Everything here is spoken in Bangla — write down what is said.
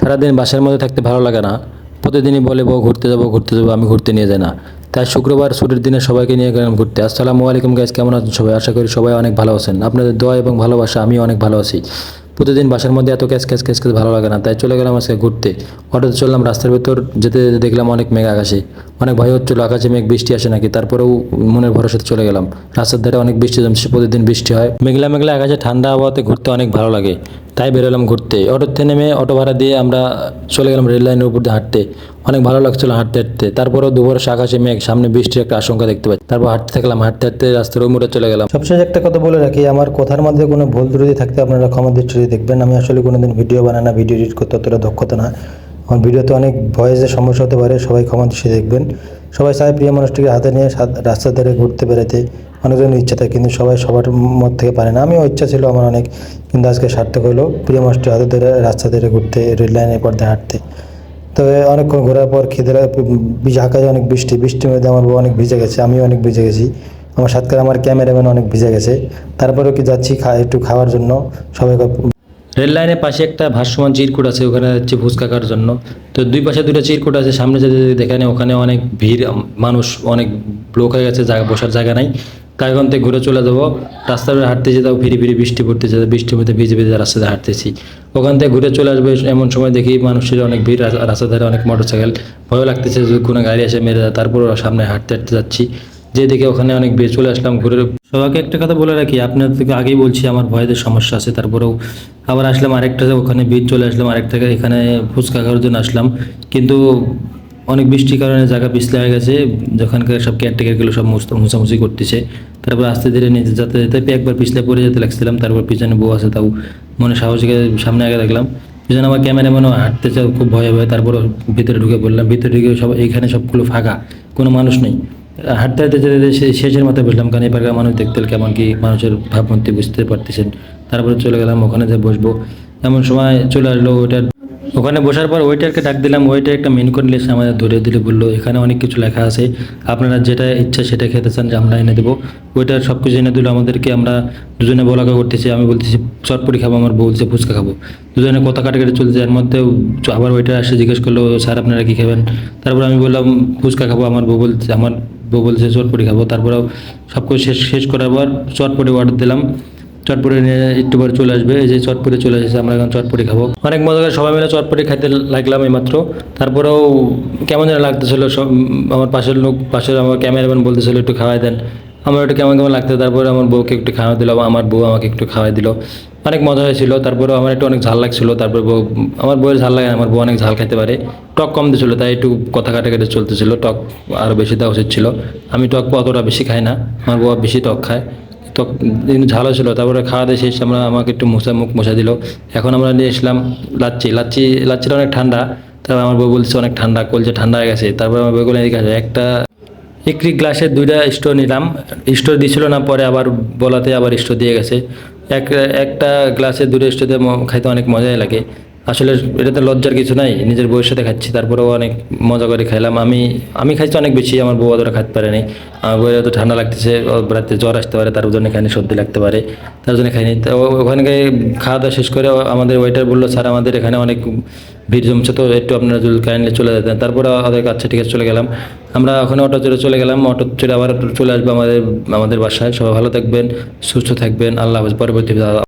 সারাদিন বাসার মধ্যে থাকতে ভালো লাগে না। প্রতিদিনই বলে বউ ঘুরতে যাবো ঘুরতে যাবো, আমি ঘুরতে নিয়ে যাই না। তাই শুক্রবার ছুটির দিনে সবাইকে নিয়ে গেলাম ঘুরতে। আসসালামু আলাইকুম গাইস, কেমন আছেন সবাই? আশা করি সবাই অনেক ভালো আছেন। আপনাদের দোয়া এবং ভালোবাসা আমি অনেক ভালো আছি। প্রতিদিন বাসার মধ্যে এত ক্যাচ ক্যাচ ক্যাচ ক্যাচ ভালো লাগে না, তাই চলে গেলাম আজকে ঘুরতে। অটোতে চললাম, রাস্তার ভেতর যেতে যেতে দেখলাম অনেক মেঘ আকাশে। অনেক ভয় হচ্ছিল আকাশে মেঘ বৃষ্টি আসে নাকি, তারপরেও মনের ভরসাতে চলে গেলাম। রাস্তার ধারে অনেক বৃষ্টি জমছে, প্রতিদিন বৃষ্টি হয়। মেঘলা মেঘলা আকাশে ঠান্ডা আবহাওয়াতে ঘুরতে অনেক ভালো লাগে, তাই বেরোলাম ঘুরতে। অটোতে নেমে অটো ভাড়া দিয়ে আমরা চলে গেলাম রেল লাইনের উপর দিয়ে হাঁটতে। অনেক ভালো লাগছিল হাঁটতে হাঁটতে। তারপরেও দুপুরে আকাশে মেঘ, সামনে বৃষ্টির একটা আশঙ্কা দেখতে পাই। তারপর হাঁটতে থাকলাম, হাঁটতে হাঁটতে রাস্তার ওই মোড়ে চলে গেলাম। সবশেষে একটা কথা বলে রাখি, আমার কথার মধ্যে কোনো ভুল ত্রুটি থাকতে আপনারা ক্ষমা দৃষ্টিতে দেখবেন। আমি আসলে কোনোদিন ভিডিও বানাই না, ভিডিও এডিট করতে অতটা দক্ষতা না। আমার ভিডিওতে অনেক ভয়েসের সমস্যা হতে পারে, সবাই ক্ষমা দৃষ্টিতে দেখবেন। সবাই চায় প্রিয় মানুষটিকে হাতে নিয়ে রাস্তার ধারে ঘুরতে বেড়াতে, অনেকজনের ইচ্ছা থাকে, কিন্তু সবাই সবার মত থেকে পারে না। আমিও ইচ্ছা ছিল আমার অনেক, কিন্তু আজকে সার্থক হলো প্রিয় মানুষটি হাতে ধরে রাস্তা ধরে ঘুরতে, রেল লাইনের পর্দায় হাঁটতে। তবে অনেকক্ষণ ঘোরার পর আকাশে অনেক বৃষ্টির মধ্যে আমার বউ অনেক ভিজে গেছে, আমিও অনেক ভিজে গেছি। আমার সাথে আমার ক্যামেরাম্যান অনেক ভিজে গেছে। তারপরেও কি যাচ্ছি একটু খাওয়ার জন্য সবাই। রেল লাইনের পাশে একটা ভাসমান চিরকুট আছে, ওখানে যাচ্ছে ফুচকা খাওয়ার জন্য। তো দুই পাশে দুটো চিরকুট আছে, সামনে যেতে যেতে দেখেন ওখানে অনেক ভিড়, মানুষ অনেক ব্লক হয়ে গেছে, বসার জায়গা নাই। তাই ওখান থেকে ঘুরে চলে যাবো। রাস্তায় হাঁটতেছি, তাও ফিরি ফিরি বৃষ্টি পড়তেছে, বৃষ্টির মধ্যে ভিজে ভিজে রাস্তাতে হাঁটতেছি। ওখান থেকে ঘুরে চলে আসবে এমন সময় দেখি মানুষের অনেক ভিড়, রাস্তার ধারে অনেক মোটরসাইকেল। ভয় লাগতেছে যদি কোনো গাড়ি এসে মেরে যায়। তারপর সামনে হাঁটতে হাঁটতে যাচ্ছি, যে দেখে ওখানে অনেক ভিড়। চলে আসলাম ঘুরে। সবাইকে একটা কথা বলে রাখি, আপনার থেকে আগেই বলছি আমার ভয়ের সমস্যা আছে। তারপরেও আবার আসলাম আরেকটা, ওখানে ভিড় চলে আসলাম আরেকটা, এখানে ফুচকা খাওয়ার জন্য আসলাম। কিন্তু অনেক বৃষ্টির কারণে জায়গা পিছলে হয়ে গেছে, যেখানকার সব কেয়ারটেকারগুলো সব মুছামুছি করতেছে। তারপর আস্তে ধীরে নিজে যেতে যেতে একবার পিছলে পড়ে যেতে লাগছিলাম। তারপর পিছনে বউ আছে, তাও মনে সাহসীকে সামনে আগে দেখলাম। পিছনে আমার ক্যামেরাম্যানও হাঁটতে চাও, খুব ভয় ভয়। তারপর ভিতরে ঢুকে পড়লাম। ভিতরে ঢুকে সব এইখানে সবগুলো ফাঁকা, কোনো মানুষ নেই। হাঁটতে হাঁটতে যেতে শেষের মাথায় বসলাম, কারণ এবারকার মানুষ দেখতে কেমন কি মানুষের ভাবমূর্তি বুঝতে পারতেছেন। তারপরে চলে গেলাম ওখানে যে বসবো, এমন সময় চলে আসলো ওইটার। ওখানে বসার পর ওয়েটারকে ডাক দিলাম, ওয়েটার একটা মেনু করে নিয়ে এসে আমাদের ধরে দিলে, বললো এখানে অনেক কিছু লেখা আছে, আপনারা যেটা ইচ্ছা সেটা খেতে চান যে আমরা এনে দেবো। ওয়েটার সব কিছু এনে দিল আমাদেরকে। আমরা দুজনে বলাকা করতেছি, আমি বলতেছি চটপটি খাবো, আমার বউ বলছে ফুচকা খাবো। দুজনে কথা কাটাকাটি চলছে, এর মধ্যে আবার ওয়েটার আসে জিজ্ঞেস করলো, স্যার আপনারা কী খাবেন? তারপর আমি বললাম ফুচকা খাবো, আমার বউ বলছে চটপটি খাবো। তারপরেও সব কিছু শেষ করার পর চটপটি অর্ডার দিলাম। চটপটি নিয়ে একটু পরে চলে আসবে, এই যে চটপটি চলে এসেছে, আমরা এখন চটপটি খাবো। অনেক মজা করে সবাই মিলে চটপটি খাইতে লাগলাম এইমাত্র। তারপরেও কেমন যেন লাগতেছিল সব। আমার পাশের আমার ক্যামেরাম্যান বলতেছিল একটু খাওয়াই দেন। আমার একটু কেমন কেমন লাগতো। তারপরে আমার বউকে একটু খাওয়া দিল, আমার বউ আমাকে একটু খাওয়াই দিল। অনেক মজা হয়েছিল। তারপরেও আমার একটু অনেক ঝাল লাগছিল। তারপর আমার বউয়ের ঝাল লাগে না, আমার বউ অনেক ঝাল খেতে পারে। টক কম দিয়েছিল, তাই একটু কথা কাটাকাটি চলতেছিল। টক আরও বেশি দেওয়া উচিত ছিল। আমি টক অতটা বেশি খাই না, আমার বউ বেশি টক খায়। তো ঝালও ছিল। তারপরে খাওয়া দিয়ে শেষ, আমাকে একটু মুখ মোছা দিল। এখন আমরা নিয়ে এসলাম লাচ্ছিটা অনেক ঠান্ডা। তারপর আমার বউ বলছে অনেক ঠান্ডা, কলছে ঠান্ডা হয়ে গেছে। তারপর আমার বউগুলো এদিকে আসে, একটা একটি গ্লাসে দুইটা স্টোর নিলাম। স্টোর দিছিল না, পরে আবার বলাতে আবার স্টোর দিয়ে গেছে। একটা গ্লাসে দুটো স্টোর দিয়ে খাইতে অনেক মজাই লাগে। আসলে এটাতে লজ্জার কিছু নাই, নিজের বউয়ের সাথে খাচ্ছি। তারপরেও অনেক মজা করে খাইলাম। আমি খাইছি অনেক বেশি, আমার বউ অতটা খাইতে পারেনি। আমার বউয়ের এত ঠান্ডা লাগতেছে, রাতে জ্বর আসতে পারে, তার জন্য খাইনি, সর্দি লাগতে পারে, তার জন্য খাইনি। তো ওখানে খাওয়া দাওয়া শেষ করে আমাদের ওয়েটার বললো, স্যার আমাদের এখানে অনেক ভিড় জমছে, তো একটু আপনারা যদি কাইন্ডলি চলে যেতেন। তারপরে ওদের আচ্ছা ঠিক আছে চলে গেলাম। আমরা ওখানে অটো চলে গেলাম। অটো চড়ে আবার চলে আসবো আমাদের বাসায়। সবাই ভালো থাকবেন, সুস্থ থাকবেন, আল্লাহ হাফেজ। পরবর্তী